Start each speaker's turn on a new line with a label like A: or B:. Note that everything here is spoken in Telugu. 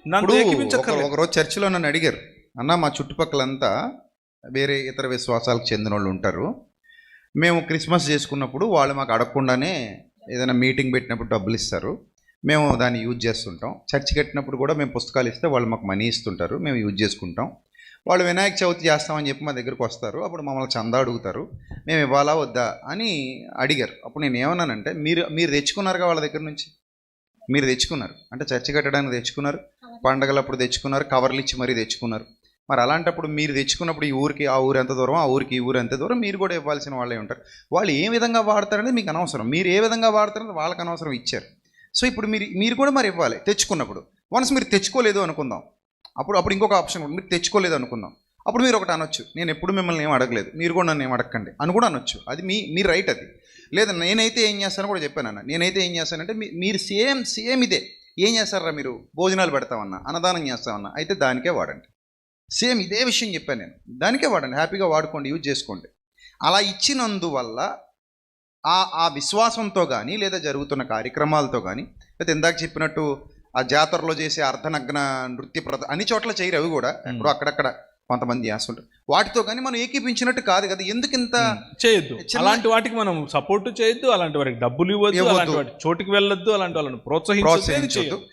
A: నన్ను ఏకీపించక్కర్లేదు.
B: ఒకరోజు చర్చిలో నన్ను అడిగారు, అన్న మా చుట్టుపక్కలంతా వేరే ఇతర విశ్వాసాలకు చెందిన వాళ్ళు ఉంటారు, మేము క్రిస్మస్ చేసుకున్నప్పుడు వాళ్ళు మాకు అడగకుండానే ఏదైనా మీటింగ్ పెట్టినప్పుడు డబ్బులు ఇస్తారు, మేము దాన్ని యూజ్ చేస్తుంటాం. చర్చి కట్టినప్పుడు కూడా మేము పుస్తకాలు ఇస్తే వాళ్ళు మాకు మనీ ఇస్తుంటారు, మేము యూజ్ చేసుకుంటాం. వాళ్ళు వినాయక చవితి చేస్తామని చెప్పి మా దగ్గరికి వస్తారు, అప్పుడు మమ్మల్ని చందా అడుగుతారు, మేము ఇవ్వాలా వద్దా అని అడిగారు. అప్పుడు నేను ఏమన్నానంటే, మీరు తెచ్చుకున్నారుగా వాళ్ళ దగ్గర నుంచి, మీరు తెచ్చుకున్నారు అంటే చర్చి కట్టడానికి తెచ్చుకున్నారు, పండగలప్పుడు తెచ్చుకున్నారు, కవర్లు ఇచ్చి మరీ తెచ్చుకున్నారు. మరి అలాంటప్పుడు మీరు తెచ్చుకున్నప్పుడు ఈ ఊరికి ఆ ఊరు ఎంత దూరం, ఆ ఊరికి ఈ ఊరు ఎంత దూరం, మీరు కూడా ఇవ్వాల్సిన వాళ్ళే ఉంటారు. వాళ్ళు ఏ విధంగా వాడతారనేది మీకు అనవసరం, మీరు ఏ విధంగా వాడతారనేది వాళ్ళకి అనవసరం, ఇచ్చారు. సో ఇప్పుడు మీరు కూడా మరి ఇవ్వాలి తెచ్చుకున్నప్పుడు. వన్స్ మీరు తెచ్చుకోలేదు అనుకుందాం, అప్పుడు ఇంకొక ఆప్షన్ ఉంటుంది, మీరు తెచ్చుకోలేదు అనుకుందాం. అప్పుడు మీరు ఒకటి అనొచ్చు, నేను ఎప్పుడు మిమ్మల్ని ఏం అడగలేదు, మీరు కూడా నన్ను ఏం అడగండి అని కూడా అనొచ్చు. అది మీ రైట్. అది లేదా నేనైతే ఏం చేస్తానో కూడా చెప్పానన్న, నేనైతే ఏం చేస్తానంటే మీరు సేమ్ ఇదే ఏం చేస్తారా, మీరు భోజనాలు పెడతామన్నా, అన్నదానం చేస్తామన్నా, అయితే దానికే వాడండి. సేమ్ ఇదే విషయం చెప్పాను నేను, దానికే వాడండి, హ్యాపీగా వాడుకోండి, యూజ్ చేసుకోండి. అలా ఇచ్చినందువల్ల ఆ విశ్వాసంతో కానీ లేదా జరుగుతున్న కార్యక్రమాలతో కానీ, లేదా ఇందాక చెప్పినట్టు ఆ జాతరలో చేసే అర్ధనగ్న నృత్య అన్ని చోట్ల చేయరు, అవి కూడా ఎక్కడో అక్కడక్కడ కొంతమంది చేస్తుంటారు, వాటితో కానీ మనం ఏకీపించినట్టు కాదు కదా. ఎందుకు ఇంత
A: చేయొద్దు, అలాంటి వాటికి మనం సపోర్ట్ చేయొద్దు, అలాంటి వారికి డబ్బులు ఇవ్వద్దు, అలాంటి వాటి చోటుకి వెళ్ళొద్దు, అలాంటి వాళ్ళని ప్రోత్సహించొద్దు.